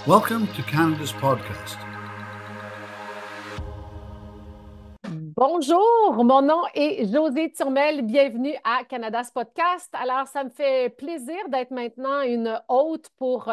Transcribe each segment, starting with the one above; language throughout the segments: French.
Welcome to Canada's podcast. Bonjour, mon nom est Josée Turmel. Bienvenue à Canada's podcast. Alors, ça me fait plaisir d'être maintenant une hôte pour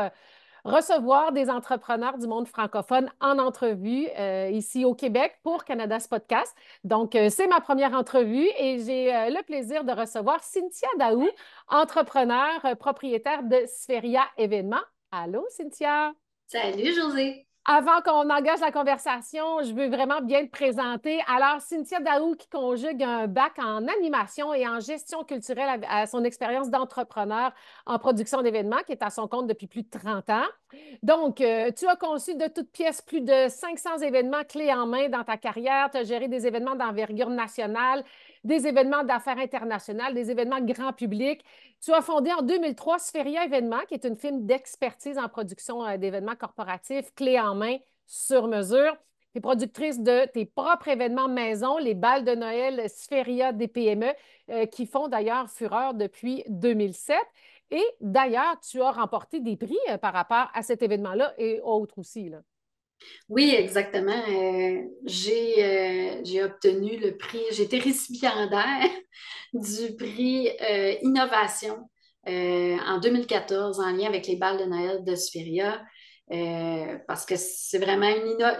recevoir des entrepreneurs du monde francophone en entrevue ici au Québec pour Canada's podcast. Donc, c'est ma première entrevue et j'ai le plaisir de recevoir Cynthia Daou, entrepreneur, propriétaire de Spheria Événements. Allô, Cynthia? Salut, Josée. Avant qu'on engage la conversation, je veux vraiment bien te présenter. Alors, Cynthia Daou qui conjugue un bac en animation et en gestion culturelle à son expérience d'entrepreneur en production d'événements, qui est à son compte depuis plus de 30 ans. Donc, tu as conçu de toutes pièces plus de 500 événements clés en main dans ta carrière. Tu as géré des événements d'envergure nationale, des événements d'affaires internationales, des événements grand public. Tu as fondé en 2003 Spheria Événements, qui est une firme d'expertise en production d'événements corporatifs clés en main sur mesure. Tu es productrice de tes propres événements maison, les balles de Noël Spheria des PME, qui font d'ailleurs fureur depuis 2007. Et d'ailleurs, tu as remporté des prix par rapport à cet événement-là et autres aussi, là. Oui, exactement. J'ai obtenu le prix, j'ai été récipiendaire du prix Innovation en 2014 en lien avec les balles de Noël de Spheria. Parce que c'est vraiment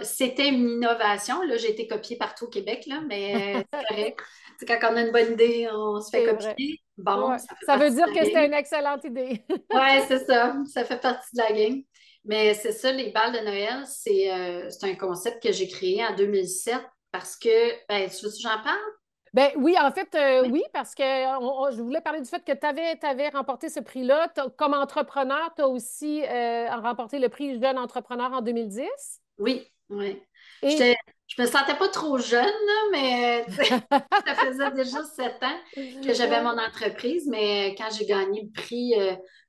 c'était une innovation. Là, j'ai été copiée partout au Québec, là, mais c'est correct. C'est quand on a une bonne idée, on se fait C'est vrai. copier. Bon, Ouais. ça fait Ça veut partie dire de la que c'était game. une excellente idée. Oui, c'est ça. Ça fait partie de la game. Mais c'est ça, les balles de Noël, c'est un concept que j'ai créé en 2007 parce que, ben, tu veux que j'en parle? Ben oui, en fait, Oui. oui, parce que je voulais parler du fait que tu avais remporté ce prix-là. Comme entrepreneur, tu as aussi remporté le prix Jeune Entrepreneur en 2010. Oui, oui. Et Je me sentais pas trop jeune, là, mais tu sais, ça faisait déjà 7 ans que j'avais ouais, mon entreprise, mais quand j'ai gagné le prix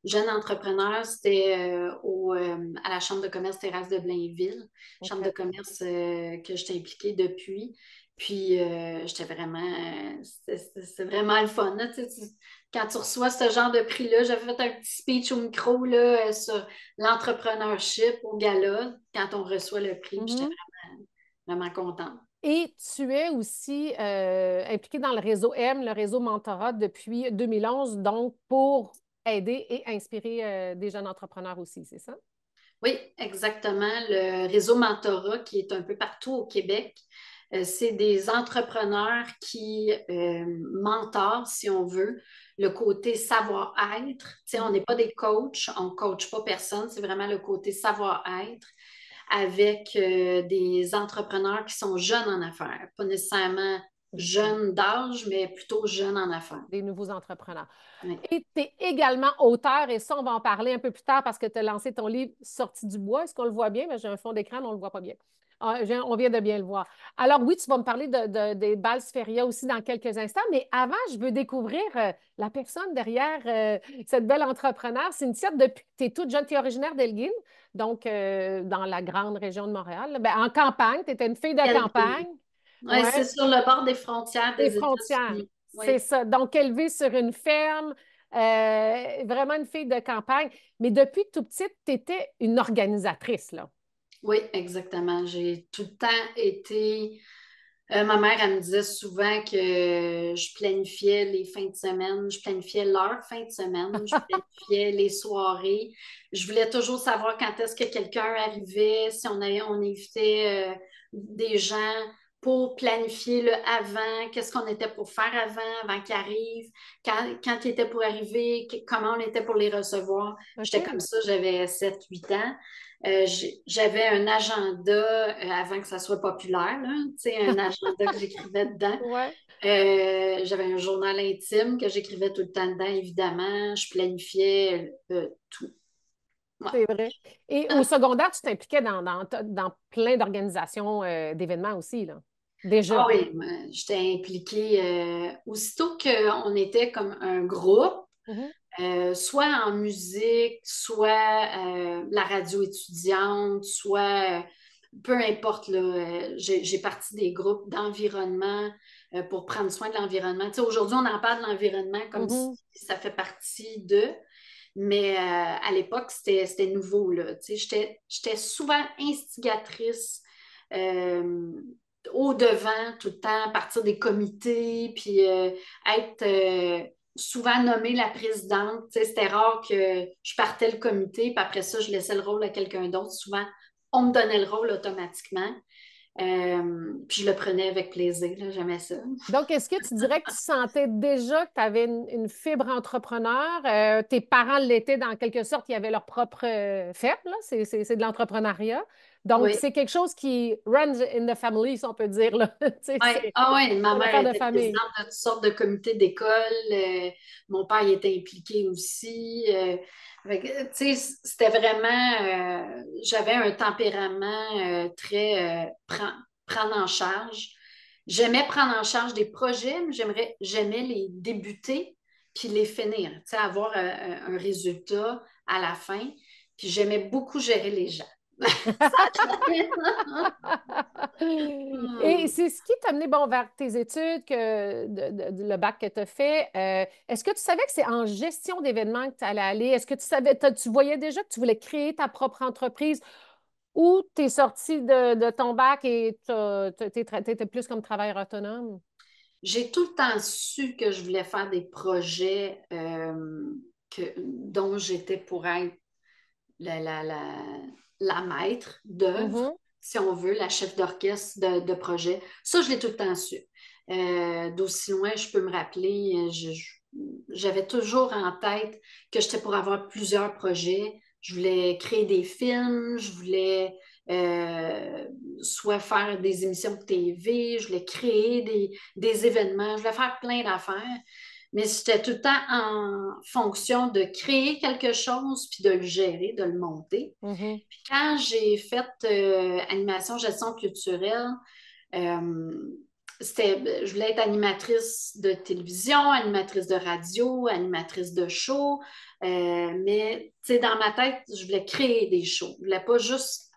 Jeune Entrepreneur, c'était à la Chambre de commerce Terrasse de Blainville, Chambre de OK. commerce que j'étais impliquée depuis. Puis, j'étais vraiment, c'est vraiment le fun, là, tu sais, quand tu reçois ce genre de prix-là, j'avais fait un petit speech au micro là, sur l'entrepreneurship au gala quand on reçoit le prix. Puis j'étais Mhm. vraiment contente. Et tu es aussi impliqué dans le réseau M, le réseau Mentorat, depuis 2011, donc pour aider et inspirer des jeunes entrepreneurs aussi, c'est ça? Oui, exactement. Le réseau Mentorat qui est un peu partout au Québec, c'est des entrepreneurs qui mentorent, si on veut, le côté savoir-être. Tu sais, on Mhm. n'est pas des coachs, on ne coach pas personne, c'est vraiment le côté savoir-être avec des entrepreneurs qui sont jeunes en affaires, pas nécessairement jeunes d'âge, mais plutôt jeunes en affaires. Des nouveaux entrepreneurs. Oui. Et tu es également auteur, et ça, on va en parler un peu plus tard parce que tu as lancé ton livre Sorti du bois. Est-ce qu'on le voit bien? Mais j'ai un fond d'écran, mais on ne le voit pas bien. Ah, on vient de bien le voir. Alors oui, tu vas me parler des balles Spheria aussi dans quelques instants, mais avant, je veux découvrir la personne derrière cette belle entrepreneur. Cynthia, depuis que tu es toute jeune, tu es originaire d'Elgin, donc dans la grande région de Montréal. Ben, en campagne, tu étais une fille de campagne. Oui, Ouais, c'est sur le bord des frontières des des frontières. États-Unis. C'est Oui. ça. Donc, élevée sur une ferme, vraiment une fille de campagne. Mais depuis tout petite, tu étais une organisatrice, là. Oui, exactement. J'ai tout le temps été. Ma mère, elle me disait souvent que je planifiais les fins de semaine, je planifiais leur fin de semaine, je planifiais les soirées. Je voulais toujours savoir quand est-ce que quelqu'un arrivait, si on invitait des gens pour planifier le avant, qu'est-ce qu'on était pour faire avant qu'il arrive, quand il était pour arriver, comment on était pour les recevoir. J'étais comme OK. ça, j'avais 7 8 ans. J'avais un agenda avant que ça soit populaire, là, tu sais, un agenda que j'écrivais dedans. Ouais, J'avais un journal intime que j'écrivais tout le temps dedans, évidemment. Je planifiais tout. Ouais. c'est vrai. Et au secondaire, tu t'impliquais dans plein d'organisations d'événements aussi, là. Ah Déjà. oui, moi, j'étais impliquée aussitôt qu'on était comme un groupe, Mhm. soit en musique, soit la radio étudiante, soit peu importe, là, j'ai parti des groupes d'environnement pour prendre soin de l'environnement. Tu sais, aujourd'hui, on en parle de l'environnement comme si Mhm. ça fait partie de. Mais à l'époque, c'était nouveau, là. Tu sais, j'étais souvent instigatrice, euh, au devant tout le temps, partir des comités, puis être souvent nommée la présidente. Tu sais, c'était rare que je partais le comité, puis après ça, je laissais le rôle à quelqu'un d'autre. Souvent, on me donnait le rôle automatiquement. Puis je le prenais avec plaisir, là, j'aimais ça. Donc, est-ce que tu dirais que tu sentais déjà que tu avais une fibre entrepreneur? Tes parents l'étaient dans quelque sorte, ils avaient leur propre ferme, là. C'est de l'entrepreneuriat. Donc, Oui. c'est quelque chose qui runs in the family, si on peut dire, là. Tu sais, Ouais. Ah ouais, ma une mère affaire de était famille. présidente de toutes sortes de comités d'école. Mon père il était impliqué aussi. Fait que, tu sais, c'était vraiment. J'avais un tempérament très prendre en charge. J'aimais prendre en charge des projets, mais j'aimais les débuter puis les finir. Tu sais, avoir un résultat à la fin. Puis j'aimais beaucoup gérer les gens. Et Hmm. c'est ce qui t'a amené bon, vers tes études, le bac que tu as fait. Est-ce que tu savais que c'est en gestion d'événements que tu allais aller? Est-ce que tu savais, tu voyais déjà que tu voulais créer ta propre entreprise ou tu es sorti de ton bac et tu étais plus comme travailleur autonome? J'ai tout le temps su que je voulais faire des projets dont j'étais pour être la, la, la, la maître d'œuvre, Mhm. si on veut, la chef d'orchestre de projet. Ça, je l'ai tout le temps su. D'aussi loin, je peux me rappeler, j'avais toujours en tête que j'étais pour avoir plusieurs projets. Je voulais créer des films, je voulais euh, soit faire des émissions de TV, je voulais créer des événements, je voulais faire plein d'affaires. Mais c'était tout le temps en fonction de créer quelque chose puis de le gérer, de le monter. Mhm. Puis quand j'ai fait animation, gestion culturelle, euh, je voulais être animatrice de télévision, animatrice de radio, animatrice de show. Mais dans ma tête, je voulais créer des shows. Je voulais pas juste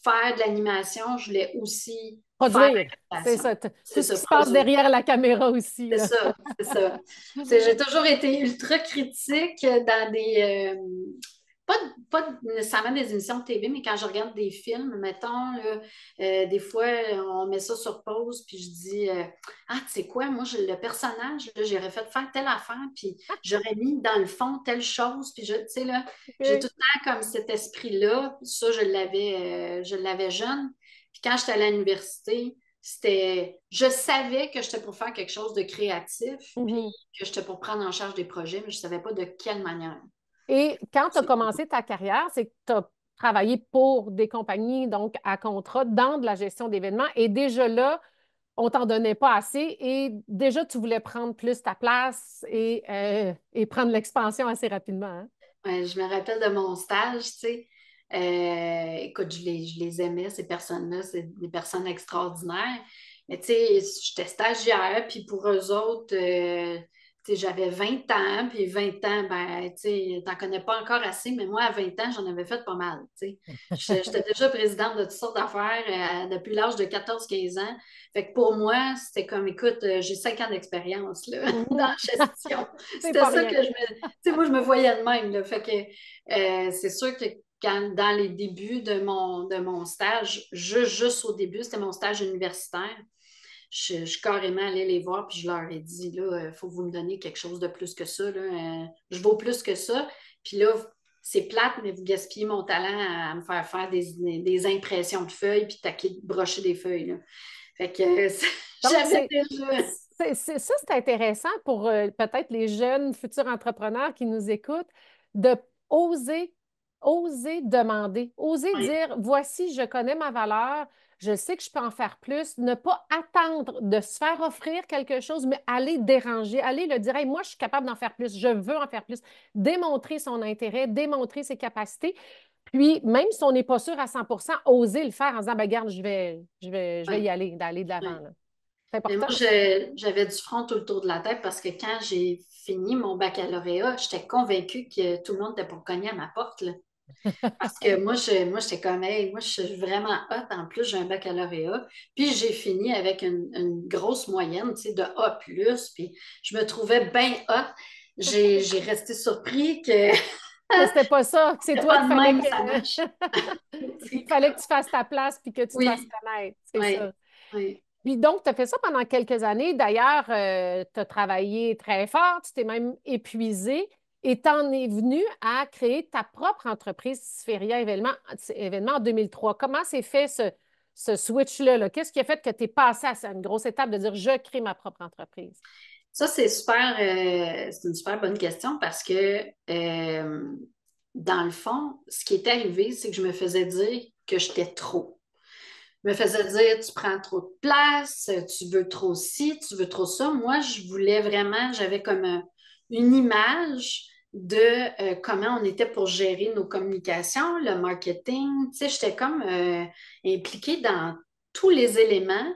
faire de l'animation, je voulais aussi faire de Produire, c'est l'animation. ça. C'est Tout ce ça, qui se passe produire. derrière la caméra aussi, C'est là. ça, c'est ça. J'ai toujours été ultra critique dans pas nécessairement des émissions de TV, mais quand je regarde des films, mettons, là, des fois, on met ça sur pause, puis je dis, ah, tu sais quoi, moi, le personnage, là, j'aurais fait faire telle affaire, puis j'aurais mis dans le fond telle chose, puis tu sais, là, j'ai tout OK. le temps comme cet esprit-là. Ça, je l'avais jeune. Puis quand j'étais à l'université, je savais que j'étais pour faire quelque chose de créatif, puis Mhm. que j'étais pour prendre en charge des projets, mais je ne savais pas de quelle manière. Et quand tu as commencé ta carrière, c'est que tu as travaillé pour des compagnies, donc à contrat, dans de la gestion d'événements. Et déjà là, on t'en donnait pas assez. Et déjà, tu voulais prendre plus ta place et prendre l'expansion assez rapidement, hein? Ouais, je me rappelle de mon stage, tu sais. Écoute, je les aimais, ces personnes-là, c'est des personnes extraordinaires. Mais tu sais, j'étais stagiaire, puis pour eux autres, tu sais, j'avais 20 ans, puis 20 ans, ben, tu sais, t'en connais pas encore assez, mais moi, à 20 ans, j'en avais fait pas mal, tu sais. J'étais déjà présidente de toutes sortes d'affaires depuis l'âge de 14 15 ans. Fait que pour moi, c'était comme, écoute, j'ai 5 ans d'expérience, là, dans la Mhm. gestion. C'est C'était pas ça rien. que tu sais, moi, je me voyais de même, là. Fait que c'est sûr que dans les débuts de mon stage, juste au début, c'était mon stage universitaire, je suis carrément allée les voir, puis je leur ai dit, là, il faut que vous me donniez quelque chose de plus que ça, là. Je vaux plus que ça. Puis là, c'est plate, mais vous gaspillez mon talent à me faire faire des impressions de feuilles, puis taquer, brocher des feuilles, là. Fait que Donc, j'avais déjà... ça, c'est intéressant pour peut-être les jeunes futurs entrepreneurs qui nous écoutent, de oser, oser demander, oser Ouais, dire, voici, je connais ma valeur, je sais que je peux en faire plus, ne pas attendre de se faire offrir quelque chose, mais aller déranger, aller le dire, hey, moi, je suis capable d'en faire plus, je veux en faire plus, démontrer son intérêt, démontrer ses capacités. Puis, même si on n'est pas sûr à 100%, oser le faire en disant, ben, regarde, je vais y ouais, aller, d'aller de l'avant, ouais. là. C'est Mais moi, important. j'avais du front tout le tour de la tête parce que quand j'ai fini mon baccalauréat, j'étais convaincue que tout le monde était pour cogner à ma porte, là. Parce que moi, j'étais comme, hey, moi, je suis vraiment hot. En plus, j'ai un baccalauréat. Puis j'ai fini avec une grosse moyenne, tu sais, de A+. Puis je me trouvais bien hot. J'ai resté surpris que Que c'était pas ça, que c'est C'est toi pas qu'il de fallait même, ça marche. que... Il fallait que tu fasses ta place puis que tu te fasses Oui, connaître, c'est oui, ça. oui. Puis donc, tu as fait ça pendant quelques années. D'ailleurs, tu as travaillé très fort, tu t'es même épuisé et tu en es venu à créer ta propre entreprise Spheria événement en 2003. Comment s'est fait ce switch-là, là? Qu'est-ce qui a fait que tu es passé à une grosse étape de dire je crée ma propre entreprise? Ça, c'est une super bonne question parce que, dans le fond, ce qui est arrivé, c'est que je me faisais dire que j'étais trop. Je me faisais dire, tu prends trop de place, tu veux trop ci, tu veux trop ça. Moi, je voulais vraiment, j'avais comme une image de comment on était pour gérer nos communications, le marketing. Tu sais, j'étais comme impliquée dans tous les éléments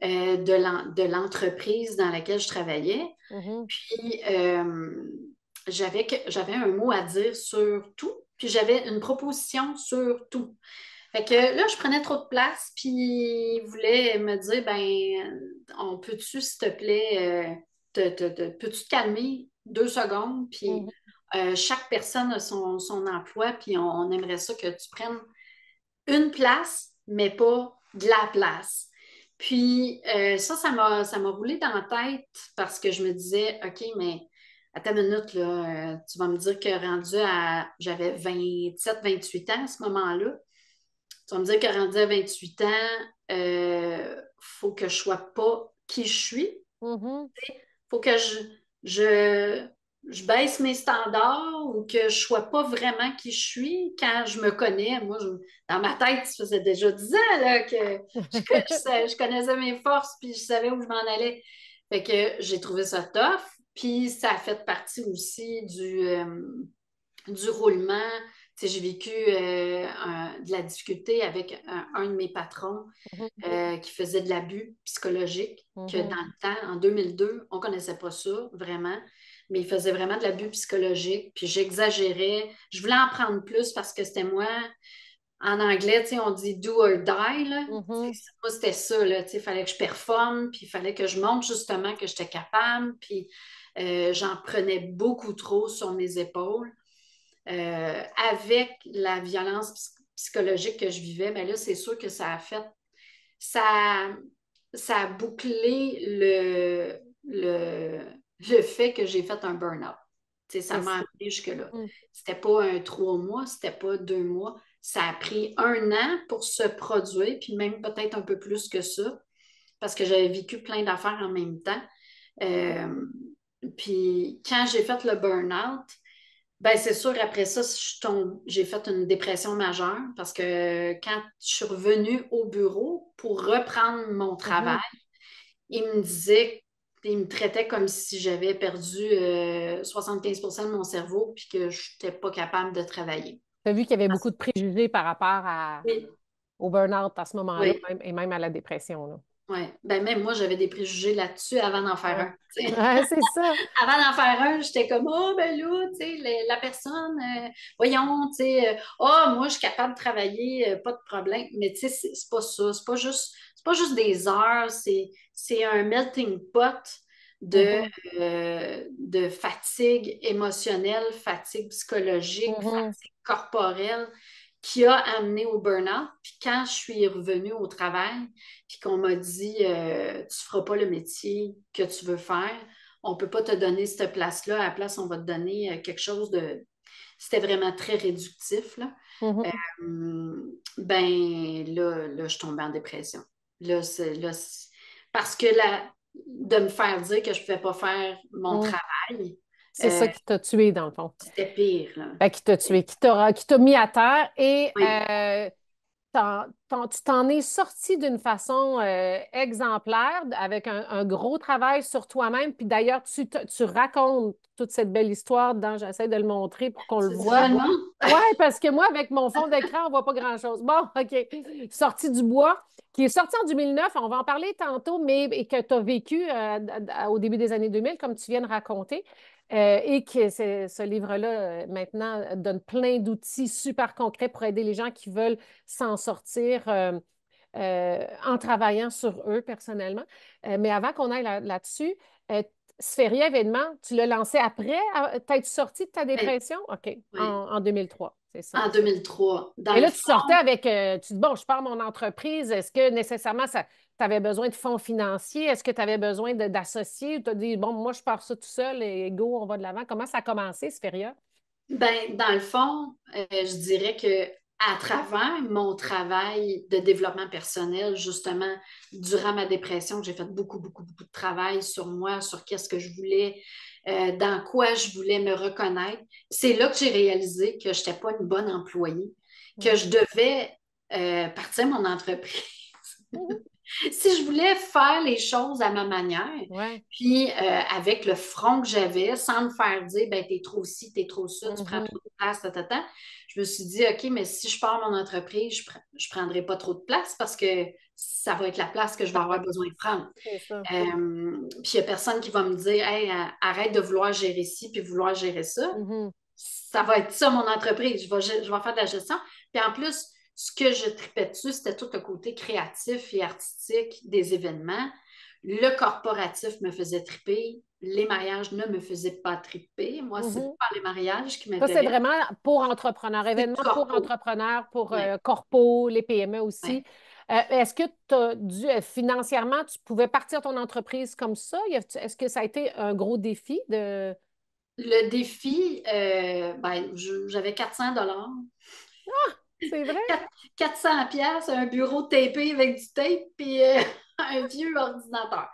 de l'entreprise dans laquelle je travaillais. Mhm, Puis j'avais un mot à dire sur tout, puis j'avais une proposition sur tout. Fait que là, je prenais trop de place, puis il voulait me dire, ben, on peut-tu, s'il te plaît, peux-tu te calmer 2 secondes, puis mhm, chaque personne a son emploi, puis on aimerait ça que tu prennes une place, mais pas de la place. Puis ça m'a roulé dans la tête parce que je me disais, OK, mais à ta minute, là, tu vas me dire que j'avais 27, 28 ans à ce moment-là. Tu vas me dire que rendu à 28 ans, faut que je sois pas qui je suis. mhm. Faut que je baisse mes standards ou que je sois pas vraiment qui je suis quand je me connais. Moi, dans ma tête, ça faisait déjà 10 ans là, je connaissais mes forces puis je savais où je m'en allais. Fait que j'ai trouvé ça tough. Puis ça a fait partie aussi du roulement. Tu sais, j'ai vécu de la difficulté avec un de mes patrons qui faisait de l'abus psychologique, que dans Mhm, le temps, en 2002, on ne connaissait pas ça vraiment, mais il faisait vraiment de l'abus psychologique, puis j'exagérais. Je voulais en prendre plus parce que c'était moi. En anglais, tu sais, on dit do or die, là. mhm, Moi, c'était ça, là. Tu sais, il fallait que je performe, puis il fallait que je montre justement que j'étais capable, puis j'en prenais beaucoup trop sur mes épaules. Avec la violence psychologique que je vivais, mais là, c'est sûr que ça, ça a bouclé le fait que j'ai fait un burn-out. Tu sais, ça c'est m'a ça. amené jusque-là. Mhm, C'était pas 3 mois, c'était pas 2 mois. Ça a pris 1 an pour se produire, puis même peut-être un peu plus que ça, parce que j'avais vécu plein d'affaires en même temps. Euh, puis quand j'ai fait le burn-out, ben, c'est sûr, après ça, j'ai fait une dépression majeure parce que quand je suis revenue au bureau pour reprendre mon travail, mhm. il me traitait comme si j'avais perdu 75% de mon cerveau puis que je n'étais pas capable de travailler. Tu as vu qu'il y avait Parce- beaucoup de préjugés par rapport Oui, au burn-out à ce moment-là, oui, et même à la dépression, là. oui. Ben, même moi, j'avais des préjugés là-dessus avant d'en faire Ouais. un. Tu sais. Ouais, c'est ça. Avant d'en faire un, j'étais comme, oh, ben là, tu sais, la personne, voyons, tu sais, oh, moi, je suis capable de travailler, pas de problème. Mais tu sais, c'est pas ça. C'est pas juste des heures, c'est un melting pot de, Mhm, de fatigue émotionnelle, fatigue psychologique, mhm. fatigue corporelle qui a amené au burn-out. Puis quand je suis revenue au travail, puis qu'on m'a dit, tu ne feras pas le métier que tu veux faire, on ne peut pas te donner cette place-là. À la place, on va te donner quelque chose de. C'était vraiment très réductif, là. Mhm. Ben là, je tombais en dépression. Parce que de me faire dire que je ne pouvais pas faire mon Mhm. travail, C'est ça euh, qui t'a tué, dans le fond. c'était pire, là. Ben, qui t'a tué, qui t'a mis à terre et Oui, tu t'en es sorti d'une façon exemplaire, avec un gros travail sur toi-même. Puis d'ailleurs, tu racontes toute cette belle histoire dedans. J'essaie de le montrer pour qu'on le tu voit. dirais non? Ouais, parce que moi, avec mon fond d'écran, on voit pas grand-chose. Bon, OK. Sorti du bois, qui est sorti en 2009. On va en parler tantôt, mais et que tu as vécu au début des années 2000, comme tu viens de raconter. Et que ce livre-là, maintenant, donne plein d'outils super concrets pour aider les gens qui veulent s'en sortir en travaillant sur eux personnellement. Mais avant qu'on aille là-dessus, Sphéria événement, tu l'as lancé après t'être sortie de ta Oui, dépression? OK, oui. en 2003, c'est ça. En 2003. Dans Mais le là, tu sortais fond, avec, tu dis, bon, je pars mon entreprise. Est-ce que nécessairement, tu avais besoin de fonds financiers? Est-ce que tu avais besoin d'associés? Ou tu as dit, bon, moi, je pars ça tout seul et go, on va de l'avant. Comment ça a commencé, Sphéria? ben, dans le fond, je dirais que à travers mon travail de développement personnel, justement, durant ma dépression, j'ai fait beaucoup, beaucoup, beaucoup de travail sur moi, sur qu'est-ce que je voulais, dans quoi je voulais me reconnaître. C'est là que j'ai réalisé que je n'étais pas une bonne employée, que je devais partir mon entreprise. Mhm. Si je voulais faire les choses à ma manière, Ouais. puis avec le front que j'avais, sans me faire dire, ben, t'es trop ci, t'es trop ça, tu prends Mhm. trop de place, je me suis dit, OK, mais si je pars mon entreprise, je prendrai pas trop de place parce que ça va être la place que je vais Ça va avoir être- besoin de prendre. C'est ça. Puis il n'y a personne qui va me dire, hey, arrête de vouloir gérer ci puis vouloir gérer ça. Mhm. Ça va être ça, mon entreprise. Je vais faire de la gestion. Puis en plus, ce que je tripais dessus, c'était tout le côté créatif et artistique des événements. Le corporatif me faisait triper. Les mariages ne me faisaient pas triper. Moi, c'est Mhm. pas les mariages qui Ça, c'est m'intéressent, vraiment pour entrepreneurs, c'est du événements pour corpo. entrepreneurs, pour Ouais, corpo, les PME aussi. ouais. Est-ce que tu as dû, financièrement, tu pouvais partir ton entreprise comme ça? Est-ce que ça a été un gros défi de... Le défi, ben, j'avais 400 $. C'est vrai? 400 pièces, un bureau tapé avec du tape, puis un vieux ordinateur.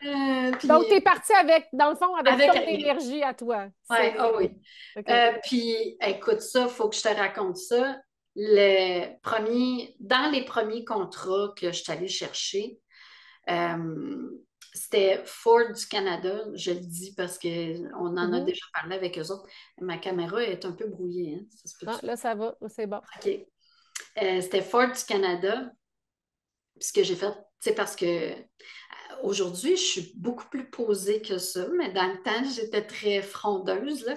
Puis Donc, tu es parti avec, dans le fond, avec avec ton rien. énergie à toi. Ouais, ah oui. OK. Puis, écoute ça, il faut que je te raconte ça. Dans les premiers contrats que je suis allée chercher, euh, c'était Ford du Canada. Je le dis parce qu'on en a Mhm. déjà parlé avec eux autres. Ma caméra est un peu brouillée, hein? Ça se Ah, peut-tu? là, ça va, c'est bon. OK. C'était Ford du Canada. Puis ce que j'ai fait, c'est parce que aujourd'hui, je suis beaucoup plus posée que ça, mais dans le temps, j'étais très frondeuse, là.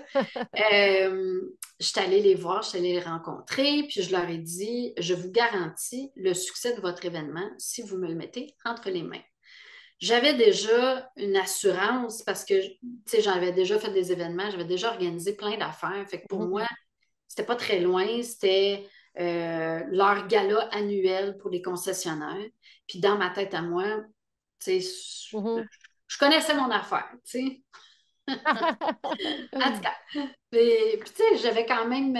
Je suis allée les voir, je suis allée les rencontrer, puis je leur ai dit, je vous garantis le succès de votre événement si vous me le mettez entre les mains. J'avais déjà une assurance parce que, tu sais, j'avais déjà fait des événements, j'avais déjà organisé plein d'affaires. Fait que pour moi, Mhm. c'était pas très loin, c'était leur gala annuel pour les concessionnaires. Puis dans ma tête à moi, tu sais, Mhm. je connaissais mon affaire, tu sais. En tout cas, puis, tu sais, j'avais quand même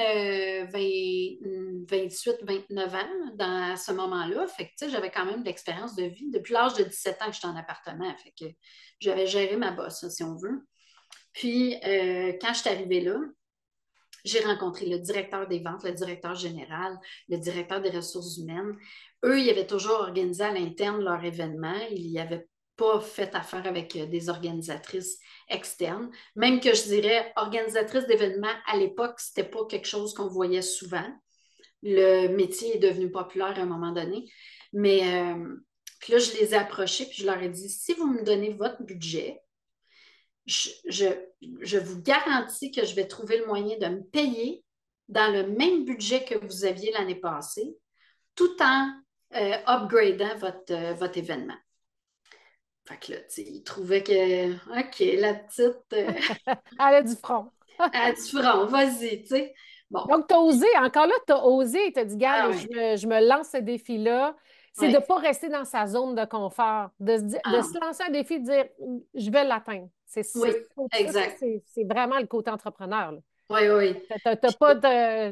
29 ans dans ce moment-là. Fait que, tu sais, j'avais quand même de l'expérience de vie. Depuis l'âge de 17 ans que j'étais en appartement. Fait que j'avais géré ma bosse, si on veut. Puis, quand je suis arrivée là, j'ai rencontré le directeur des ventes, le directeur général, le directeur des ressources humaines. Eux, ils avaient toujours organisé à l'interne leur événement. Ils n'y avaient pas fait affaire avec des organisatrices externes. Même que je dirais, organisatrice d'événements, à l'époque, ce n'était pas quelque chose qu'on voyait souvent. Le métier est devenu populaire à un moment donné. Mais puis là, je les ai approchés puis je leur ai dit, si vous me donnez votre budget, je, je, je vous garantis que je vais trouver le moyen de me payer dans le même budget que vous aviez l'année passée, tout en upgradant votre événement. Fait que là, tu sais, ils trouvaient que, OK, la petite, Elle a du front. elle a du front, vas-y, tu sais. Bon, Donc, tu as osé, encore là, tu as osé, tu as dit, gars, ah là, oui, je me lance ce défi-là. C'est de ne ouais, pas rester dans sa zone de confort, de ah, se lancer un défi, de dire, je vais l'atteindre. oui, Ça, exact. c'est vraiment le côté entrepreneur. Oui, oui. T'as pas de,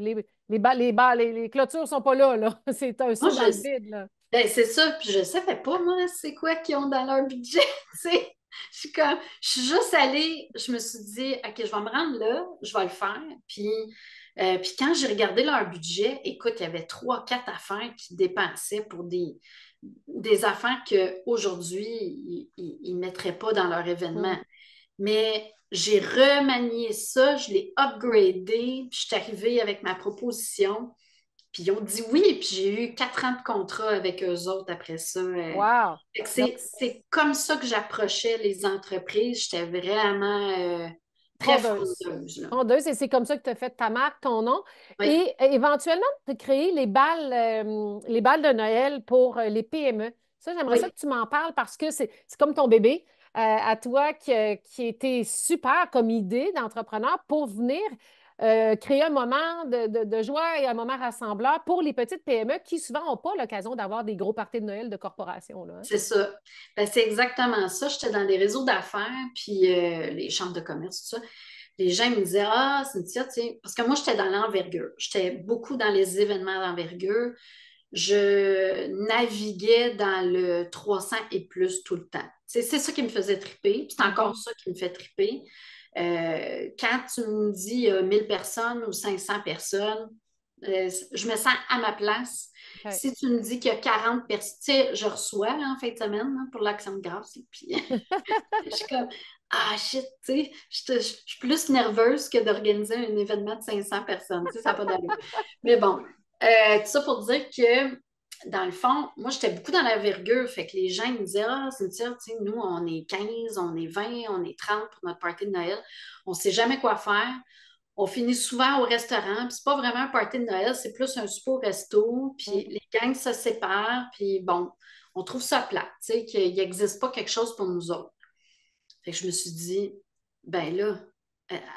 les clôtures ne sont pas là, là. C'est un Moi, saut dans le vide, là. ben, c'est ça, puis je ne savais pas, moi, c'est quoi qu'ils ont dans leur budget, tu sais. Je suis juste allée, je me suis dit, OK, je vais me rendre là, je vais le faire. Puis quand j'ai regardé leur budget, écoute, il y avait trois, quatre affaires qu'ils dépensaient pour des affaires qu'aujourd'hui, ils ne mettraient pas dans leur événement. Mm. Mais j'ai remanié ça, je l'ai upgradé, puis je suis arrivée avec ma proposition. Puis ils ont dit oui, puis j'ai eu 4 ans de contrat avec eux autres après ça. Wow. Fait que Donc, c'est comme ça que j'approchais les entreprises. J'étais vraiment très frondeuse. frondeuse, là. Frondeuse, et c'est comme ça que tu as fait ta marque, ton nom. Oui, Et éventuellement, tu as créé les balles de Noël pour les PME. Ça, j'aimerais ça oui, que tu m'en parles parce que c'est comme ton bébé. à toi qui était super comme idée d'entrepreneur pour venir créer un moment de joie et un moment rassembleur pour les petites PME qui souvent n'ont pas l'occasion d'avoir des gros parties de Noël de corporation, là, hein? C'est ça. Ben, c'est exactement ça. J'étais dans des réseaux d'affaires, puis les chambres de commerce, tout ça. Les gens me disaient, ah, Cynthia, tu sais, parce que moi, j'étais dans l'envergure. J'étais beaucoup dans les événements d'envergure. Je naviguais dans le 300 et plus tout le temps. C'est ça qui me faisait triper. C'est encore ça qui me fait triper. Quand tu me dis 1000 personnes ou 500 personnes, je me sens à ma place. OK. Si tu me dis qu'il y a 40 personnes, tu sais, je reçois là, en fin de semaine là, pour l'Action de grâce, et puis je suis comme, ah shit, tu sais, je suis plus nerveuse que d'organiser un événement de 500 personnes, tu sais, ça n'a pas d'allure. Mais bon, tout ça pour dire que, dans le fond, moi, j'étais beaucoup dans la virgule, fait que les gens ils me disaient, ah, Cynthia, tu sais, nous, on est 15, on est 20, on est 30 pour notre party de Noël, on ne sait jamais quoi faire. On finit souvent au restaurant, puis c'est pas vraiment un party de Noël, c'est plus un souper au resto, puis les gangs se séparent, puis bon, on trouve ça plate, tu sais, qu'il n'existe pas quelque chose pour nous autres. Fait que je me suis dit, ben là,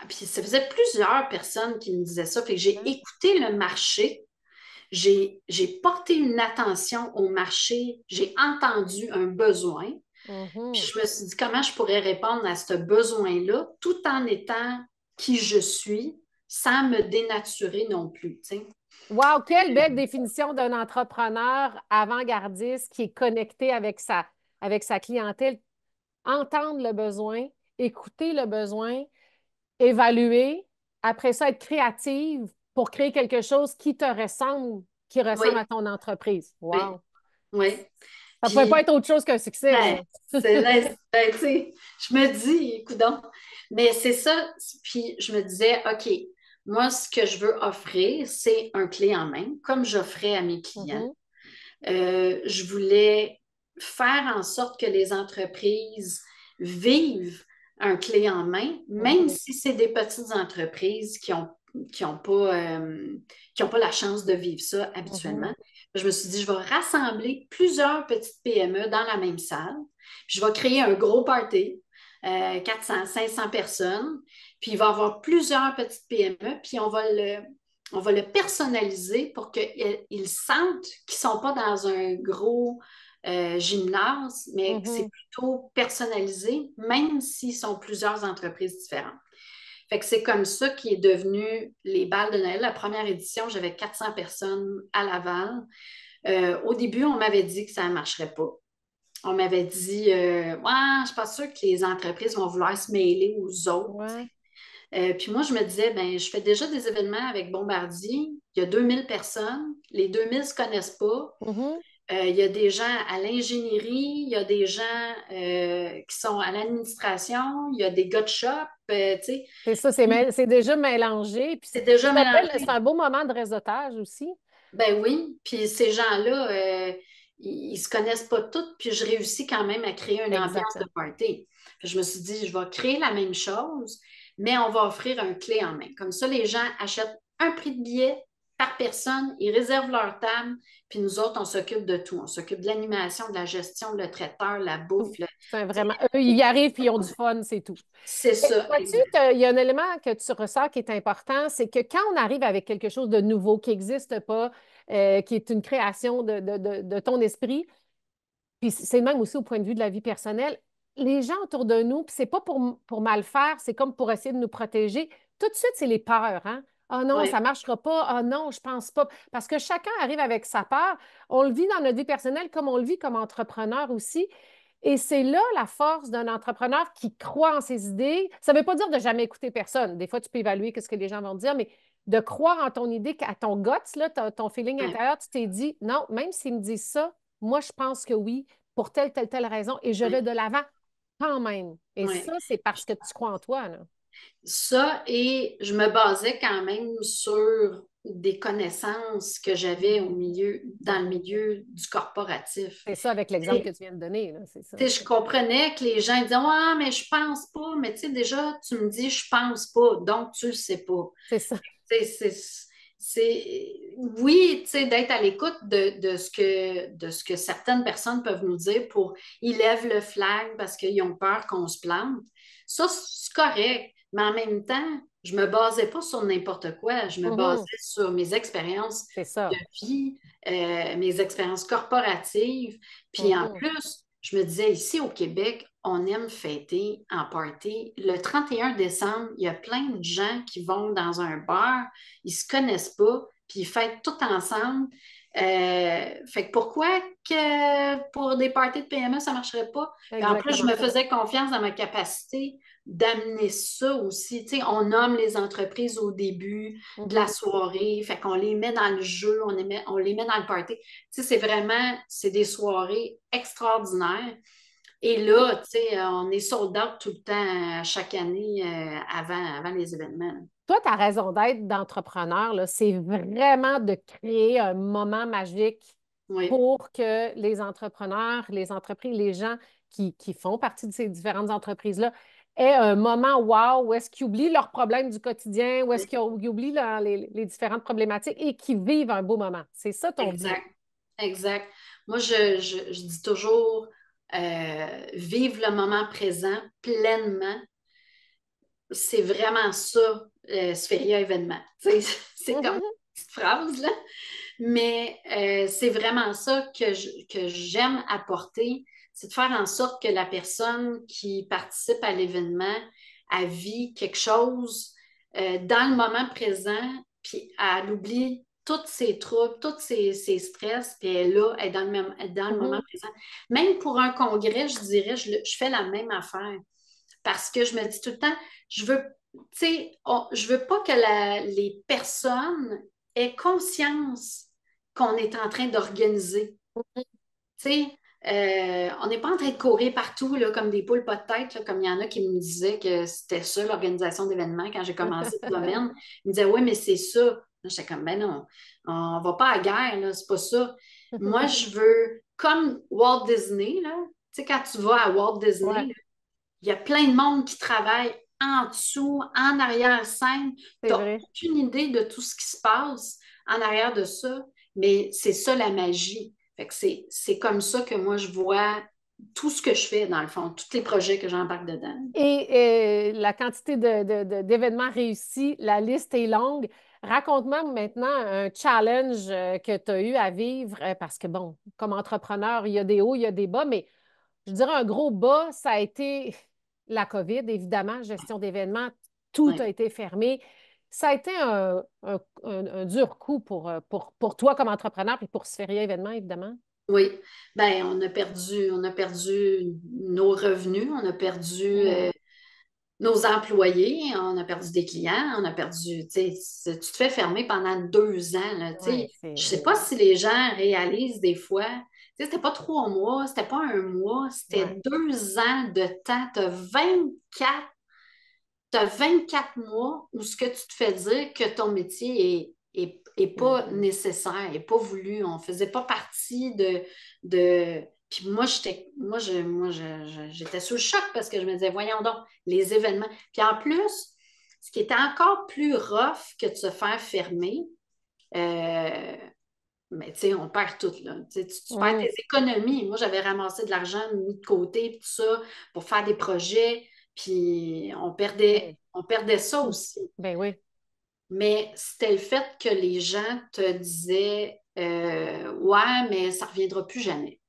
puis ça faisait plusieurs personnes qui me disaient ça, fait que j'ai écouté le marché, j'ai porté une attention au marché, j'ai entendu un besoin, puis Mhm. je me suis dit comment je pourrais répondre à ce besoin-là tout en étant qui je suis, sans me dénaturer non plus, tu sais. Wow, quelle belle définition d'un entrepreneur avant-gardiste qui est connecté avec sa clientèle. Entendre le besoin, écouter le besoin, évaluer, après ça, être créative pour créer quelque chose qui ressemble Oui, à ton entreprise. oui, Wow. oui. Ça ne pouvait pas Puis, être autre chose qu'un succès, ben, ça. ben, tu sais, je me dis, coudonc, mais c'est ça. Puis je me disais, OK, moi, ce que je veux offrir, c'est un clé en main, comme j'offrais à mes clients. Mhm, Je voulais faire en sorte que les entreprises vivent un clé en main, même mhm, si c'est des petites entreprises qui ont pas, qui ont pas la chance de vivre ça mhm. habituellement. Je me suis dit, je vais rassembler plusieurs petites PME dans la même salle. Puis je vais créer un gros party, 400, 500 personnes. Puis il va y avoir plusieurs petites PME, puis on va le personnaliser pour qu'ils sentent qu'ils ne sont pas dans un gros gymnase, mais que c'est Mhm. plutôt personnalisé, même s'ils sont plusieurs entreprises différentes. Fait que c'est comme ça qui est devenu les balles de Noël. La première édition, j'avais 400 personnes à Laval. Au début, on m'avait dit que ça ne marcherait pas. On m'avait dit, ouais, je ne suis pas sûre que les entreprises vont vouloir se mêler aux autres. Ouais. Puis moi, je me disais, ben, je fais déjà des événements avec Bombardier. Il y a 2000 personnes. Les 2000 ne se connaissent pas. Mhm. Il y a des gens à l'ingénierie, il y a des gens qui sont à l'administration, il y a des gars de shop, tu sais. C'est ça, Puis c'est déjà mélangé. Puis c'est déjà c'est mélangé. un beau moment de réseautage aussi. Ben oui, puis ces gens-là, ils se connaissent pas tous, puis je réussis quand même à créer une ambiance de Exactement. party. Puis je me suis dit, je vais créer la même chose, mais on va offrir un clé en main. Comme ça, les gens achètent un prix de billet par personne, ils réservent leur table, puis nous autres, on s'occupe de tout. On s'occupe de l'animation, de la gestion, le traiteur, la bouffe. C'est vraiment. Eux, ils y arrivent puis ils ont du fun, c'est tout. C'est Et ça. vois-tu, il y a un élément que tu ressens qui est important, c'est que quand on arrive avec quelque chose de nouveau qui n'existe pas, qui est une création de ton esprit, puis c'est même aussi au point de vue de la vie personnelle, les gens autour de nous, puis c'est pas pour mal faire, c'est comme pour essayer de nous protéger. Tout de suite, c'est les peurs, hein? Oh non, Oui, ça ne marchera pas. Oh non, je pense pas. Parce que chacun arrive avec sa peur. On le vit dans notre vie personnelle comme on le vit comme entrepreneur aussi. Et c'est là la force d'un entrepreneur qui croit en ses idées. Ça ne veut pas dire de jamais écouter personne. Des fois, tu peux évaluer ce que les gens vont te dire, mais de croire en ton idée, à ton guts, là, ton feeling oui, intérieur, tu t'es dit, non, même s'ils me disent ça, moi, je pense que oui, pour telle raison, et je oui, vais de l'avant quand même. Et oui. ça, c'est parce que tu crois en toi, là. Ça, et je me basais quand même sur des connaissances que j'avais dans le Mhm. milieu du corporatif. C'est ça avec l'exemple que Tu tu viens de donner, là, c'est ça. sais, je comprenais que les gens disaient, ah, mais je pense pas, mais tu sais, déjà, tu me dis, je pense pas, donc tu le sais pas. C'est ça. Tu sais, oui, tu sais, d'être à l'écoute de ce que certaines personnes peuvent nous dire pour ils lèvent le flag parce qu'ils ont peur qu'on se plante. Ça, c'est correct. Mais en même temps, je ne me basais pas sur n'importe quoi. Je me basais Mhm. sur mes expériences C'est de ça. vie, mes expériences corporatives. Puis en Mhm. plus, je me disais, ici au Québec, on aime fêter en party. Le 31 décembre, il y a plein de gens qui vont dans un bar, ils ne se connaissent pas, puis ils fêtent tout ensemble. Fait que pourquoi que pour des parties de PME, ça ne marcherait pas? Puis en plus, je Exactement. me faisais confiance dans ma capacité d'amener ça aussi. Tu sais, on nomme les entreprises au début de la Mhm. soirée, fait qu'on les met dans le jeu, on les met dans le party. Tu sais, c'est des soirées extraordinaires. Et là, tu sais, on est sold out tout le temps, chaque année, avant les événements. Toi, ta raison d'être d'entrepreneur, là, c'est vraiment de créer un moment magique Oui, pour que les entrepreneurs, les entreprises, les gens qui font partie de ces différentes entreprises-là aient un moment wow où est-ce qu'ils oublient leurs problèmes du quotidien, où est-ce oui, qu'ils oublient les différentes problématiques et qu'ils vivent un beau moment. C'est ça ton but. exact, exact. Moi, je dis toujours, vivre le moment présent pleinement, c'est vraiment ça, Sphéria événement. Tu sais, c'est comme une Mhm, petite phrase, là. Mais c'est vraiment ça que j'aime apporter, c'est de faire en sorte que la personne qui participe à l'événement a vit quelque chose dans le moment présent, puis elle oublie tous ses troubles, tous ses stress, puis elle est là, elle est elle est dans le moment mhm. présent. Même pour un congrès, je dirais, je fais la même affaire parce que je me dis tout le temps, je veux, tu sais, je veux pas que les personnes aient conscience qu'on est en train d'organiser. Tu sais, on n'est pas en train de courir partout là, comme des poules pas de tête, là, comme il y en a qui me disaient que c'était ça l'organisation d'événements quand j'ai commencé le domaine. Ils me disaient, oui, mais c'est ça. Là, j'étais comme, ben non, on va pas à la guerre, là, c'est pas ça. Moi, je veux, comme Walt Disney, là, tu sais, quand tu vas à Walt Disney, Ouais, là, il y a plein de monde qui travaille en dessous, en arrière-scène. Tu c'est n'as vrai. aucune idée de tout ce qui se passe en arrière de ça, mais c'est ça la magie. Fait que c'est comme ça que moi, je vois tout ce que je fais, dans le fond, tous les projets que j'embarque dedans. Et la quantité d'événements réussis, la liste est longue. Raconte-moi maintenant un challenge que tu as eu à vivre, parce que, bon, comme entrepreneur, il y a des hauts, il y a des bas, mais je dirais un gros bas, ça a été la COVID, évidemment, gestion d'événements, tout a Ouais. été fermé. Ça a été un dur coup pour toi comme entrepreneur et pour Sphéria Événements, évidemment. Oui, ben on a perdu nos revenus, on a perdu Mhm. nos employés, on a perdu des clients, on a perdu, tu sais, tu te fais fermer pendant 2 ans, là, tu Ouais, sais. Je sais pas si les gens réalisent des fois, tu sais, c'était pas 3 mois, c'était pas un mois, ouais. c'était 2 ans de temps. T'as 24 mois où ce que tu te fais dire que ton métier est pas nécessaire, est pas voulu. On faisait pas partie de... Puis moi, j'étais sous le choc parce que je me disais, voyons donc, les événements. Puis en plus, ce qui était encore plus rough que de se faire fermer, euh, mais tu sais, on perd tout, là. Tu perds Mhm. tes économies. Moi, j'avais ramassé de l'argent mis de côté, puis tout ça, pour faire des projets, puis Ben, on perdait ça aussi. ben oui. Mais c'était le fait que les gens te disaient, ouais, mais ça ne reviendra plus jamais.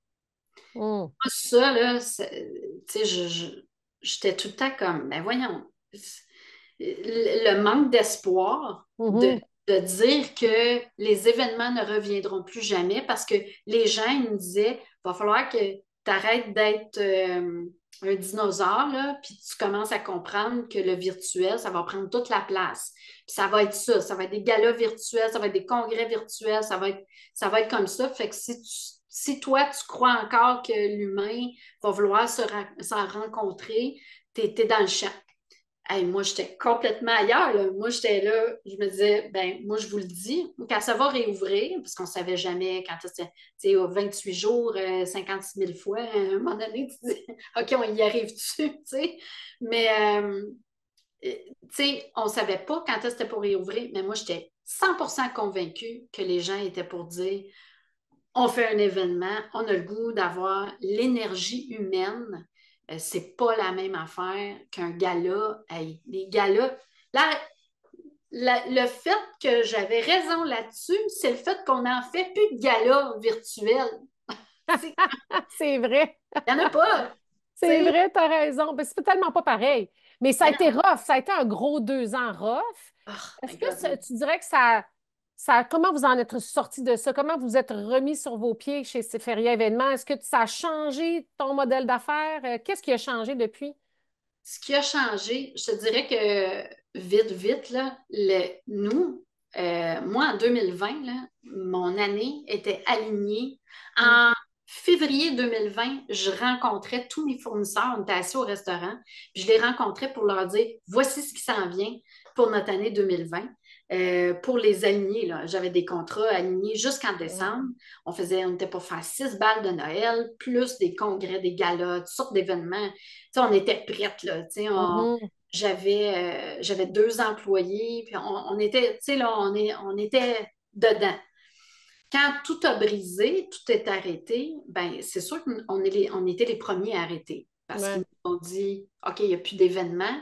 Mhm. Moi, ça, là, tu sais, j'étais tout le temps comme, ben voyons, le manque d'espoir Mhm. de dire que les événements ne reviendront plus jamais parce que les gens, ils me disaient, il va falloir que tu arrêtes d'être un dinosaure, là, puis tu commences à comprendre que le virtuel, ça va prendre toute la place. Puis ça va être ça va être des galas virtuels, ça va être des congrès virtuels, ça va être comme ça. Fait que si toi, tu crois encore que l'humain va vouloir s'en rencontrer, t'es dans le champ. Hey, moi, j'étais complètement ailleurs, là. Moi, j'étais là, je me disais, ben, moi, je vous le dis, quand ça va réouvrir, parce qu'on ne savait jamais quand c'était, tu sais, 28 jours, 56 000 fois, à un moment donné, tu dis, OK, on y arrive dessus, tu sais. Mais, tu sais, on ne savait pas quand c'était pour réouvrir, mais moi, j'étais 100% convaincue que les gens étaient pour dire on fait un événement, on a le goût d'avoir l'énergie humaine. C'est pas la même affaire qu'un gala. Hey, les galas, là, le fait que j'avais raison là-dessus, c'est le fait qu'on n'en fait plus de galas virtuels. C'est vrai. Il n'y en a pas. C'est vrai, t'as raison. Ben, c'est tellement pas pareil. Mais ça a été rough. Ça a été un gros 2 ans rough. Oh, Est-ce my que God. tu dirais que comment vous en êtes sorti de ça? Comment vous êtes remis sur vos pieds chez ces Feria Événements? Est-ce que ça a changé ton modèle d'affaires? Qu'est-ce qui a changé depuis? Ce qui a changé, je te dirais que vite, là, moi en 2020, là, mon année était alignée. Mm. En février 2020, je rencontrais tous mes fournisseurs, on était assis au restaurant, puis je les rencontrais pour leur dire voici ce qui s'en vient pour notre année 2020. Pour les aligner, là, j'avais des contrats alignés jusqu'en décembre. On était pour faire 6 balles de Noël, plus des congrès, des galas, toutes sortes d'événements. T'sais, on était prêtes, là. Mhm. J'avais 2 employés, puis on était, tu sais, là, on était dedans. Quand tout a brisé, tout est arrêté, ben c'est sûr on était les premiers à arrêter. Parce qu'ils Ouais. nous ont dit, OK, il n'y a plus d'événements.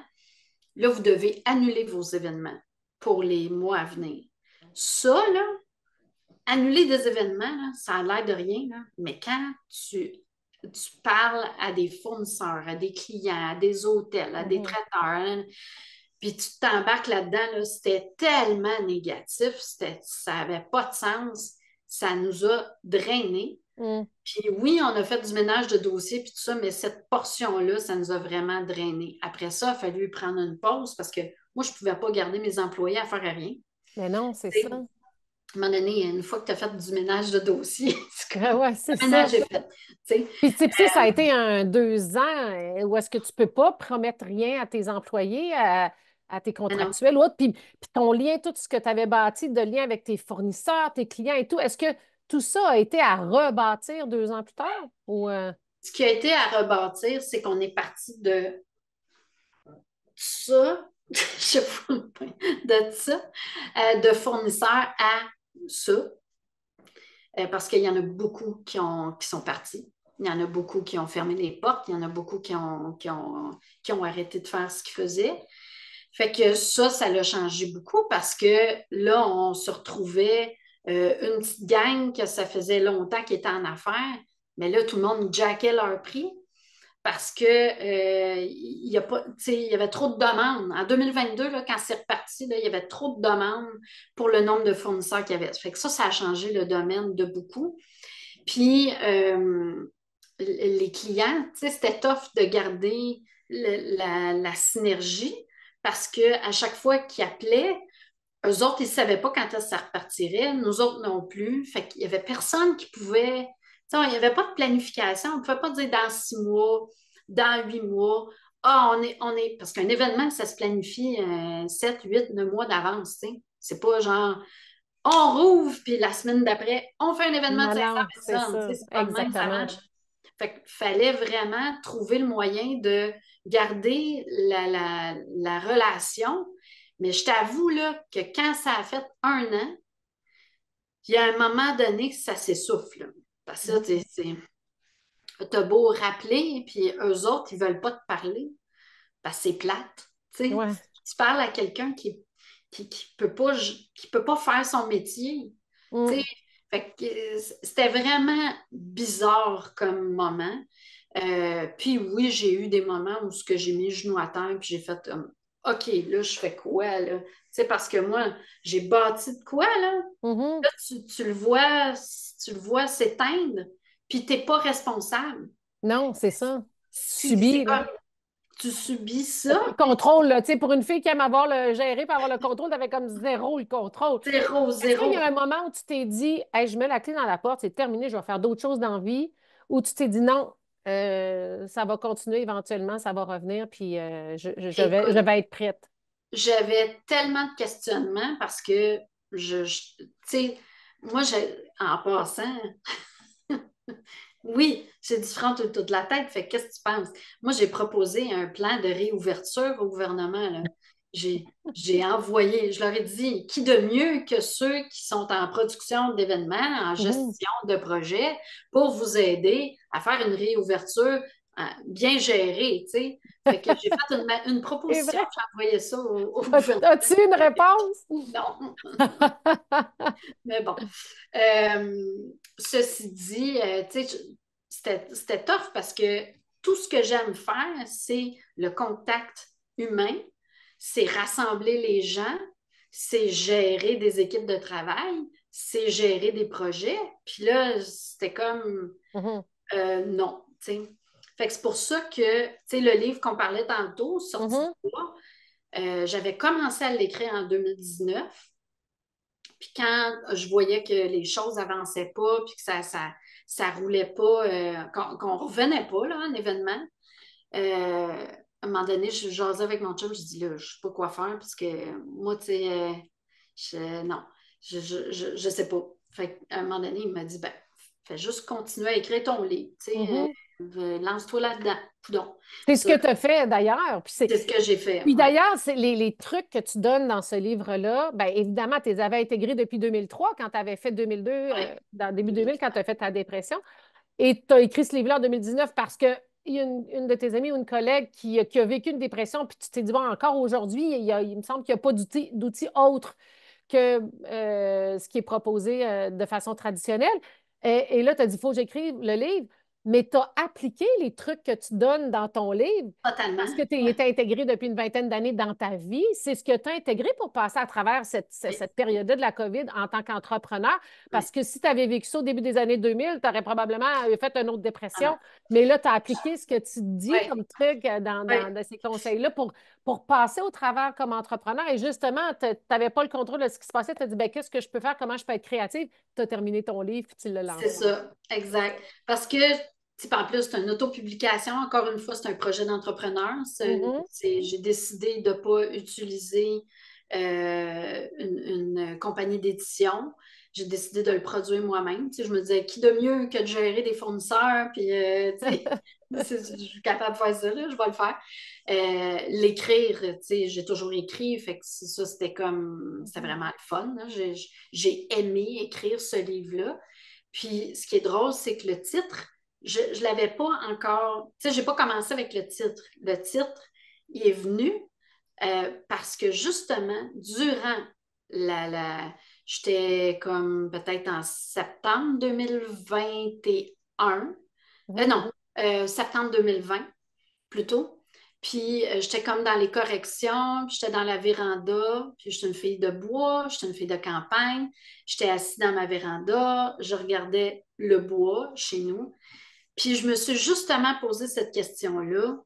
Là, vous devez annuler vos événements pour les mois à venir. Ça, là, annuler des événements, là, ça a l'air de rien, là, mais quand tu parles à des fournisseurs, à des clients, à des hôtels, à des Mhm. traiteurs, hein, puis tu t'embarques là-dedans, là, c'était tellement négatif, ça n'avait pas de sens, ça nous a drainés. Mm. Puis oui, on a fait du ménage de dossiers puis tout ça, mais cette portion-là, ça nous a vraiment drainés. Après ça, il a fallu prendre une pause parce que moi, je ne pouvais pas garder mes employés à faire rien. Mais non, c'est Tu ça. sais, à un moment donné, une fois que tu as fait du ménage de dossier, Ouais, ouais, c'est le ça. ménage est fait. Tu sais. Puis, tu sais, ça a été un 2 ans où est-ce que tu peux pas promettre rien à tes employés, à tes Mais non. contractuels ou autres. Puis ton lien, tout ce que tu avais bâti de lien avec tes fournisseurs, tes clients et tout, est-ce que tout ça a été à rebâtir 2 ans plus tard? Ou, Ce qui a été à rebâtir, c'est qu'on est parti de ça, je sais pas le point, de ça, de fournisseurs à ça, parce qu'il y en a beaucoup qui sont partis. Il y en a beaucoup qui ont fermé les portes. Il y en a beaucoup qui ont arrêté de faire ce qu'ils faisaient. Fait que ça l'a changé beaucoup parce que là, on se retrouvait une petite gang que ça faisait longtemps qu'ils étaient en affaires, mais là, tout le monde jackait leur prix parce que il y a pas, il y avait trop de demandes. En 2022, là, quand c'est reparti, là, il y avait trop de demandes pour le nombre de fournisseurs qu'il y avait. Fait que ça a changé le domaine de beaucoup. Puis les clients, c'était tough de garder la synergie parce qu'à chaque fois qu'ils appelaient, eux autres, ils ne savaient pas quand ça repartirait, nous autres non plus. Fait qu'il n'y avait personne qui pouvait. Il n'y avait pas de planification. On ne pouvait pas dire dans 6 mois, dans 8 mois. Ah, parce qu'un événement, ça se planifie 7, 8, 9 mois d'avance. C'est pas genre on rouvre, puis la semaine d'après, on fait un événement de non, 500 non, c'est personnes. ça, C'est pas de même, ça exactement. marche. Fait qu'il fallait vraiment trouver le moyen de garder la relation. Mais je t'avoue là, que quand ça a fait 1 an, il y a un moment donné que ça s'essouffle. Parce que t'as beau rappeler, puis eux autres, ils veulent pas te parler. Parce que c'est plate. Ouais. Tu parles à quelqu'un qui peut pas faire son métier. Tu sais, Mm. fait que c'était vraiment bizarre comme moment. Puis oui, j'ai eu des moments où ce que j'ai mis le genou à terre puis j'ai fait OK, là, je fais quoi, là? Tu sais, parce que moi, j'ai bâti de quoi, là? Mhm. Là, tu le vois s'éteindre, puis tu n'es pas responsable. Non, c'est ça. Tu C'est subis, là. comme tu subis T'as ça, pas le contrôle, là. Tu sais, pour une fille qui aime avoir le gérer et avoir le contrôle, t'avais comme zéro le contrôle. zéro, Est-ce qu'il y zéro. a un moment où tu t'es dit, hey, je mets la clé dans la porte, c'est terminé, je vais faire d'autres choses dans la vie, ou tu t'es dit non, ça va continuer éventuellement, ça va revenir, puis je Écoute, vais être prête. j'avais tellement de questionnements parce que tu sais, moi, en passant, oui, c'est différent toute la tête. Fait qu'est-ce que tu penses? Moi, j'ai proposé un plan de réouverture au gouvernement, là. j'ai envoyé, je leur ai dit, qui de mieux que ceux qui sont en production d'événements, en gestion de projets, pour vous aider à faire une réouverture bien gérée, tu sais. Fait que j'ai fait une C'est proposition, vrai. j'ai envoyé ça au gouvernement. As-tu une réponse? Non, mais bon. Ceci dit, tu sais, c'était tough parce que tout ce que j'aime faire, c'est le contact humain, c'est rassembler les gens, c'est gérer des équipes de travail, c'est gérer des projets. Puis là, c'était comme non, tu sais. Fait que c'est pour ça que, tu sais, le livre qu'on parlait tantôt, Sorti du bois, j'avais commencé à l'écrire en 2019. Puis quand je voyais que les choses n'avançaient pas, puis que ça roulait pas, qu'on ne revenait pas là, à un événement, à un moment donné, je jasais avec mon chum, je dis là, je ne sais pas quoi faire parce que moi, tu sais, non, je sais pas. Fait qu'à un moment donné, il m'a dit, ben, fais juste continuer à écrire ton livre, tu sais, lance-toi là-dedans, coudonc. C'est ce que tu as fait d'ailleurs. C'est ce que j'ai fait. Puis Ouais. d'ailleurs, les trucs que tu donnes dans ce livre-là, bien évidemment, tu les avais intégrés depuis 2003 quand tu avais fait 2002, Ouais. dans début 2000, quand tu as fait ta dépression. Et tu as écrit ce livre-là en 2019 parce qu'il y a une de tes amies ou une collègue qui a vécu une dépression, puis tu t'es dit, bon, encore aujourd'hui, il me semble qu'il n'y a pas d'outils autres que ce qui est proposé de façon traditionnelle. Et là, tu as dit, il faut que j'écrive le livre, mais tu as appliqué les trucs que tu donnes dans ton livre Totalement. parce que tu Ouais. es intégré depuis une vingtaine d'années dans ta vie. C'est ce que tu as intégré pour passer à travers cette période-là de la COVID en tant qu'entrepreneur. Parce que si tu avais vécu ça au début des années 2000, tu aurais probablement fait une autre dépression. Ah, Mais là, tu as appliqué ce que tu dis ouais. comme truc Ouais. dans ces conseils-là pour passer au travers comme entrepreneur. Et justement, tu n'avais pas le contrôle de ce qui se passait. Tu as dit, ben, qu'est-ce que je peux faire? Comment je peux être créative? Tu as terminé ton livre puis tu l'as C'est lancé. ça, exact. Parce que, tu sais, en plus, c'est une autopublication. Encore une fois, c'est un projet d'entrepreneur. Mhm. J'ai décidé de ne pas utiliser une compagnie d'édition. J'ai décidé de le produire moi-même. Tu sais, je me disais, qui de mieux que de gérer des fournisseurs? Puis, tu sais, je suis capable de faire ça, là, je vais le faire. L'écrire, tu sais, j'ai toujours écrit. Fait que ça, c'était comme, c'était vraiment le fun, là. J'ai aimé écrire ce livre-là. Puis, ce qui est drôle, c'est que le titre, je ne l'avais pas encore. Tu sais, je n'ai pas commencé avec le titre. Le titre, il est venu parce que justement, durant j'étais comme peut-être en septembre 2021. Non, Mhm. septembre 2020 plutôt. Puis j'étais comme dans les corrections, puis j'étais dans la véranda, puis j'étais une fille de bois, j'étais une fille de campagne. J'étais assise dans ma véranda, je regardais le bois chez nous. Puis je me suis justement posé cette question-là.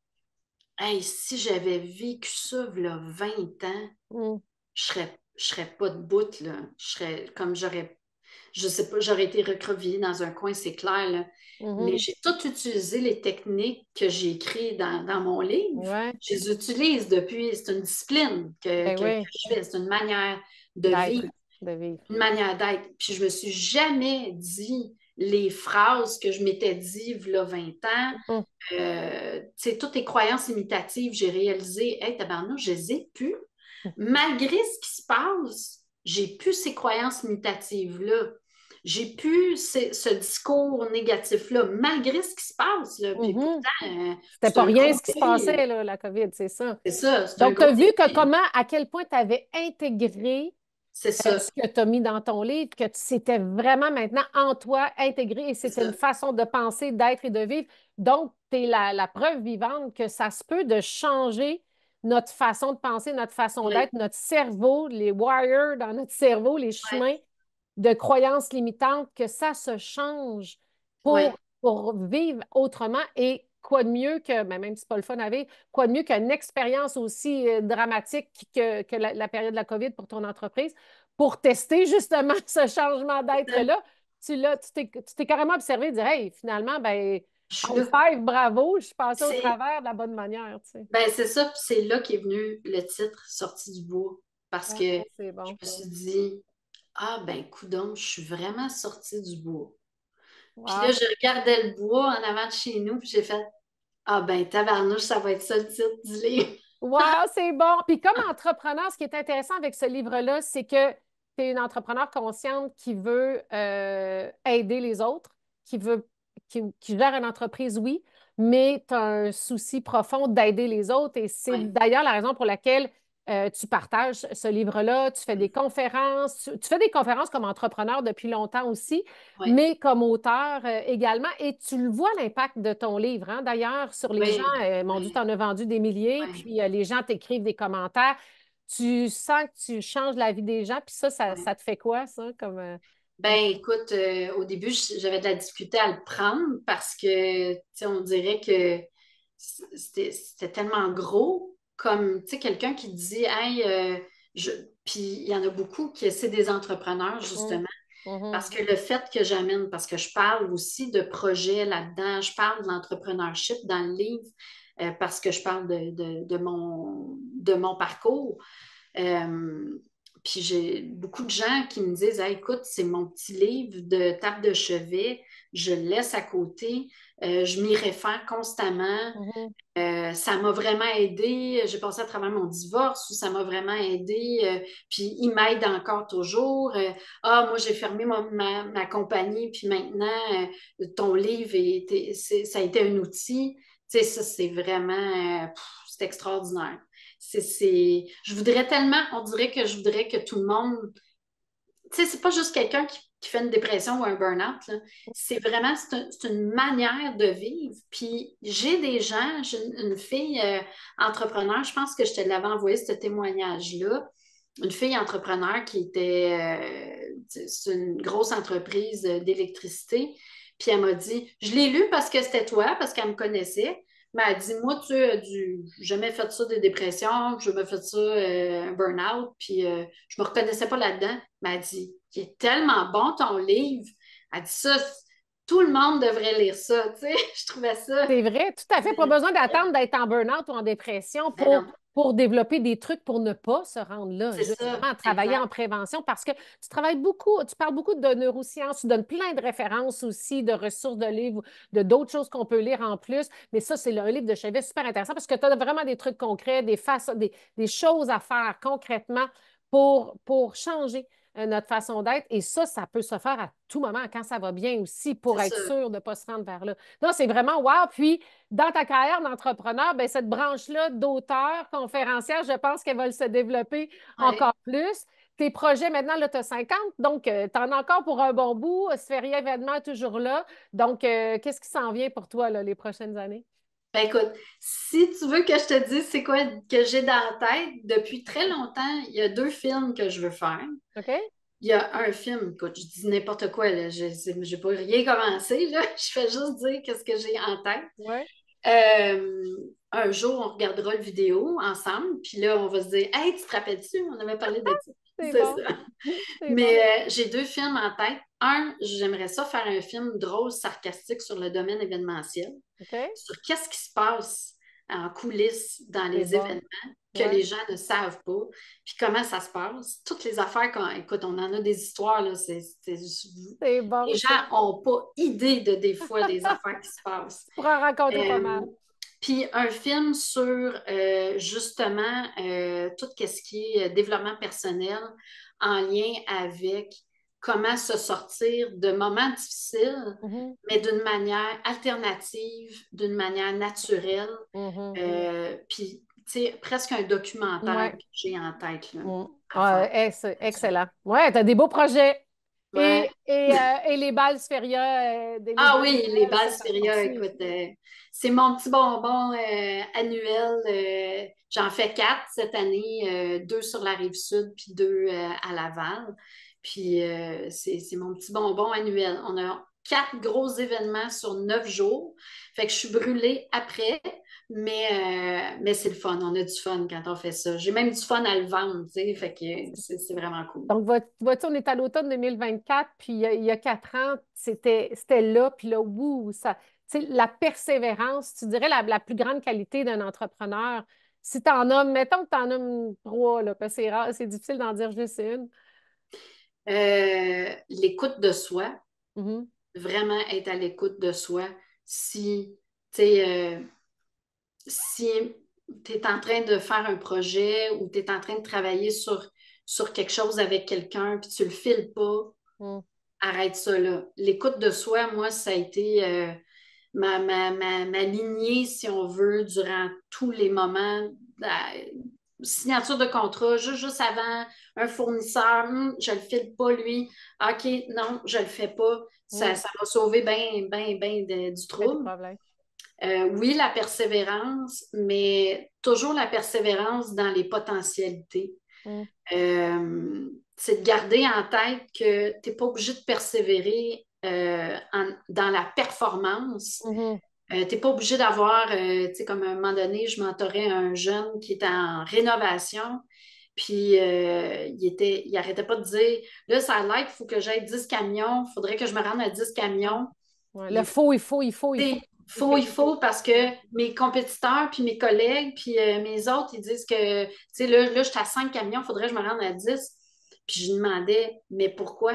Hey, si j'avais vécu ça il y a 20 ans, Mhm. je serais pas debout, là. Je serais comme je sais pas, j'aurais été recroquevillée dans un coin, c'est clair, là. Mais Mhm. j'ai tout utilisé les techniques que j'ai écrites dans mon livre. Ouais. Je les utilise depuis, c'est une discipline que, Ben que oui, je fais, c'est une manière de d'être, vivre, de vivre. une manière d'être. Puis je me suis jamais dit les phrases que je m'étais dit il y a 20 ans. Mhm. Tu sais, toutes les croyances imitatives, j'ai réalisé, hey, tabarnouche, je les ai plus. Malgré ce qui se passe, j'ai plus ces croyances imitatives-là. J'ai plus ce discours négatif-là, malgré ce qui se passe. Là. Puis Mhm. pourtant, C'était c'est pas un rien gros ce qui se défi. passait, là, la COVID, c'est ça. C'est ça, c'est un Donc, tu gros as vu que défi. à quel point tu avais intégré C'est ça. ce que tu as mis dans ton livre, que c'était vraiment maintenant en toi intégré et C'est c'était une ça. façon de penser, d'être et de vivre. Donc, tu es la preuve vivante que ça se peut de changer notre façon de penser, notre façon Oui, d'être, notre cerveau, les wires dans notre cerveau, les oui, chemins de croyances limitantes, que ça se change oui. pour vivre autrement. Et quoi de mieux que, ben, même si ce n'est pas le fun à vivre, quoi de mieux qu'une expérience aussi dramatique que la période de la COVID pour ton entreprise, pour tester justement ce changement d'être-là. Tu t'es carrément observé dire, hey, finalement, ben, Je suis high là. five, bravo, je suis passée au C'est travers de la bonne manière, tu sais. ben, c'est ça, puis c'est là qu'est venu le titre Sortie du bois. Parce Ah, que c'est je bon. me suis dit, ah ben, coudonc, je suis vraiment sortie du bois. Puis là, Wow. je regardais le bois en avant de chez nous, puis j'ai fait, ah ben, tabarnouche, ça va être ça le titre du livre. Wow, c'est bon. Puis comme entrepreneur, ce qui est intéressant avec ce livre-là, c'est que tu es une entrepreneur consciente qui veut aider les autres, qui veut, qui gère une entreprise, oui, mais tu as un souci profond d'aider les autres. Et c'est Oui, d'ailleurs la raison pour laquelle tu partages ce livre-là. Tu fais des conférences. Tu fais des conférences comme entrepreneur depuis longtemps aussi, oui, mais comme auteur également. Et tu le vois l'impact de ton livre, hein. D'ailleurs, sur les gens, oui, mon Dieu, tu oui, en as vendu des milliers, oui, puis les gens t'écrivent des commentaires. Tu sens que tu changes la vie des gens, puis ça oui. te fait quoi, ça? Ben, écoute, au début, j'avais de la difficulté à le prendre parce que, tu sais, on dirait que c'était tellement gros comme, tu sais, quelqu'un qui dit, hey, je... puis il y en a beaucoup qui c'est des entrepreneurs, Mhm. justement, Mhm. parce que le fait que j'amène, parce que je parle aussi de projets là-dedans, je parle de l'entrepreneurship dans le livre, parce que je parle de mon parcours. Euh, Puis j'ai beaucoup de gens qui me disent, ah, écoute, c'est mon petit livre de table de chevet, je le laisse à côté, je m'y réfère constamment. Mhm. Ça m'a vraiment aidé. J'ai passé à travers mon divorce où ça m'a vraiment aidé. Puis il m'aide encore toujours. Moi, j'ai fermé ma compagnie, puis maintenant, ton livre, ça a été un outil. Tu sais, ça, c'est vraiment, c'est extraordinaire. Je voudrais tellement, on dirait que je voudrais que tout le monde, tu sais, c'est pas juste quelqu'un qui fait une dépression ou un burn-out, là. C'est vraiment, c'est une manière de vivre. Puis j'ai des gens, j'ai une fille entrepreneur, je pense que je te l'avais envoyé ce témoignage-là. Une fille entrepreneur qui était, c'est une grosse entreprise d'électricité. Puis elle m'a dit, je l'ai lu parce que c'était toi, parce qu'elle me connaissait. Mais elle dit, moi, tu as jamais fait ça des dépressions, j'ai jamais fait ça un burn-out, puis je me reconnaissais pas là-dedans. Mais elle dit, il est tellement bon ton livre. Elle dit ça, tout le monde devrait lire ça, tu sais. Je trouvais ça. C'est vrai, tout à fait. Pas besoin d'attendre d'être en burn-out ou en dépression Mais non, pour développer des trucs pour ne pas se rendre là, c'est ça, justement, travailler en exact. prévention parce que tu travailles beaucoup, tu parles beaucoup de neurosciences, tu donnes plein de références aussi, de ressources de livres, de d'autres choses qu'on peut lire en plus. Mais ça, c'est un livre de chevet super intéressant parce que tu as vraiment des trucs concrets, des choses à faire concrètement pour changer notre façon d'être. Et ça peut se faire à tout moment quand ça va bien aussi C'est pour être ça. sûr de ne pas se rendre vers là. Non, c'est vraiment wow. Puis, dans ta carrière d'entrepreneur, ben, cette branche-là d'auteur, conférencière, je pense qu'elle va se développer Ouais. encore plus. Tes projets, maintenant, là, tu as 50, donc tu en as encore pour un bon bout. Sphéria Événement est toujours là. Donc, qu'est-ce qui s'en vient pour toi, là, les prochaines années? Ben écoute, si tu veux que je te dise c'est quoi que j'ai dans la tête, depuis très longtemps, il y a deux films que je veux faire. OK? Il y a un film, écoute, je dis n'importe quoi, là, j'ai pas rien commencé, là. Je fais juste dire qu'est-ce que j'ai en tête. Oui. Un jour, on regardera le vidéo ensemble, puis là, on va se dire, hey, tu te rappelles-tu? On avait parlé de ça. C'est C'est bon. ça. C'est bon. Mais j'ai deux films en tête. Un, j'aimerais ça faire un film drôle, sarcastique sur le domaine événementiel, OK? sur qu'est-ce qui se passe en coulisses dans C'est les bon. événements que Ouais. les gens ne savent pas, puis comment ça se passe. Toutes les affaires, écoute, on en a des histoires, là, C'est les bon, gens ça. n'ont pas idée de des fois des affaires qui se passent. Tu pourras en raconter pas Euh, mal. Puis un film sur justement tout ce qui est développement personnel en lien avec comment se sortir de moments difficiles, Mhm. mais d'une manière alternative, d'une manière naturelle. Mhm. Puis, tu sais, presque un documentaire Ouais. que j'ai en tête là, Mm. à faire. là-dessus. Excellent. Ouais, t'as des beaux projets. Ouais. Et les balles Sphéria, les Ah balles oui, les d'Anoël, balles ça fait Spiria, partie écoute, aussi. c'est mon petit bonbon annuel. J'en fais 4 cette année, 2 sur la rive sud, puis 2 à Laval. Puis c'est mon petit bonbon annuel. On a 4 gros événements sur 9 jours. Fait que je suis brûlée après, mais c'est le fun. On a du fun quand on fait ça. J'ai même du fun à le vendre, tu sais. Fait que c'est vraiment cool. Donc, vois-tu, on est à l'automne 2024, puis il y a 4 ans, c'était là, puis là, ouh, ça, tu sais, la persévérance, tu dirais la plus grande qualité d'un entrepreneur. Si tu en as, mettons que tu en as trois, là, parce que c'est rare, c'est difficile d'en dire juste une. L'écoute de soi, Mhm. vraiment être à l'écoute de soi. Si, tu sais, si tu es en train de faire un projet ou tu es en train de travailler sur quelque chose avec quelqu'un, puis tu le files pas, arrête ça là. L'écoute de soi, moi, ça a été ma lignée, si on veut, durant tous les moments. Signature de contrat, juste avant, un fournisseur, je le file pas, lui. OK, non, je le fais pas. Ça m'a sauvé du Pas de trouble. problème. Oui, la persévérance, mais toujours la persévérance dans les potentialités. C'est de garder en tête que tu n'es pas obligé de persévérer dans la performance. Tu n'es pas obligé d'avoir, tu sais, comme à un moment donné, je mentorais un jeune qui était en rénovation, puis il arrêtait pas de dire, là, ça a l'air qu'il faut que j'aille 10 camions, il faudrait que je me rende à 10 camions. Ouais, il faut. Il faut parce que mes compétiteurs, puis mes collègues, puis mes autres, ils disent que, tu sais, là, je suis à 5 camions, il faudrait que je me rende à 10. Puis je lui demandais, mais pourquoi?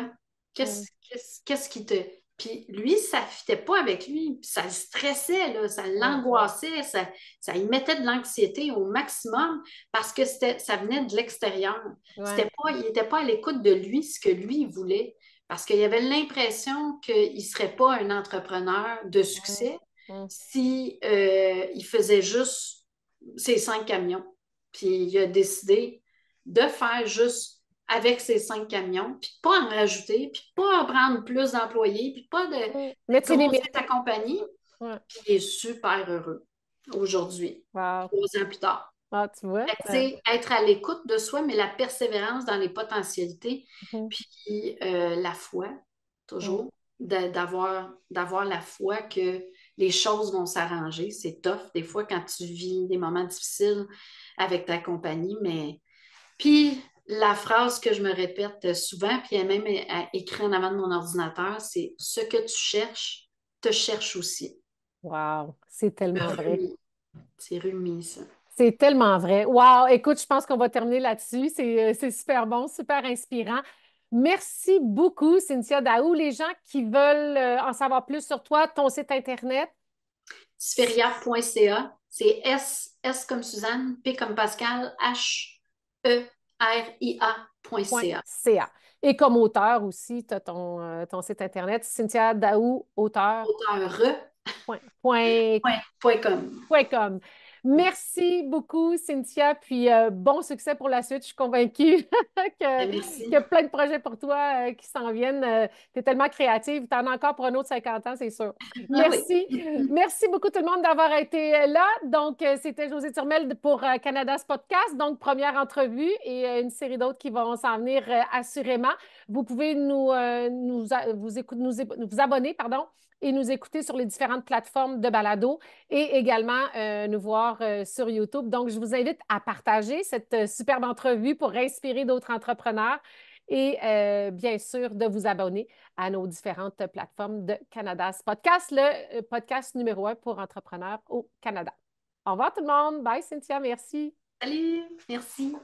Qu'est-ce qui te... Puis lui, ça ne fitait pas avec lui. Puis ça le stressait, là, ça l'angoissait, ça y mettait de l'anxiété au maximum parce que ça venait de l'extérieur. Il n'était pas à l'écoute de lui, ce que lui il voulait. Parce qu'il avait l'impression qu'il ne serait pas un entrepreneur de succès si il faisait juste ses 5 camions. Puis il a décidé de faire juste avec ses 5 camions, puis pas en rajouter, puis pas en prendre plus d'employés, puis pas de grossir sa compagnie. Puis il est super heureux aujourd'hui, 3 ans plus tard. Ah, tu vois? Être à l'écoute de soi, mais la persévérance dans les potentialités, puis la foi, toujours, d'avoir la foi que les choses vont s'arranger. C'est tough, des fois, quand tu vis des moments difficiles avec ta compagnie, mais... Puis, la phrase que je me répète souvent, puis elle même écrit en avant de mon ordinateur, c'est « Ce que tu cherches, te cherche aussi. » Wow, c'est tellement vrai. C'est Rumi, ça. C'est tellement vrai. Wow, écoute, je pense qu'on va terminer là-dessus. C'est super bon, super inspirant. Merci beaucoup, Cynthia Daou. Les gens qui veulent en savoir plus sur toi, ton site Internet. Spheria.ca. C'est S comme Suzanne, P comme Pascal, HERIA.ca. Et comme auteur aussi, tu as ton site Internet, Cynthia Daou, auteur. Auteur.com. Merci beaucoup, Cynthia, puis bon succès pour la suite. Je suis convaincue qu'il y a plein de projets pour toi qui s'en viennent. Tu es tellement créative. Tu en as encore pour un autre 50 ans, c'est sûr. Merci. Merci beaucoup tout le monde d'avoir été là. Donc, c'était Josée Turmel pour Canada's Podcast. Donc, première entrevue et une série d'autres qui vont s'en venir assurément. Vous pouvez vous abonner, pardon, et nous écouter sur les différentes plateformes de balado et également nous voir sur YouTube. Donc, je vous invite à partager cette superbe entrevue pour inspirer d'autres entrepreneurs et bien sûr de vous abonner à nos différentes plateformes de Canada's Podcast, le podcast numéro 1 pour entrepreneurs au Canada. Au revoir tout le monde. Bye Cynthia, merci. Salut, merci.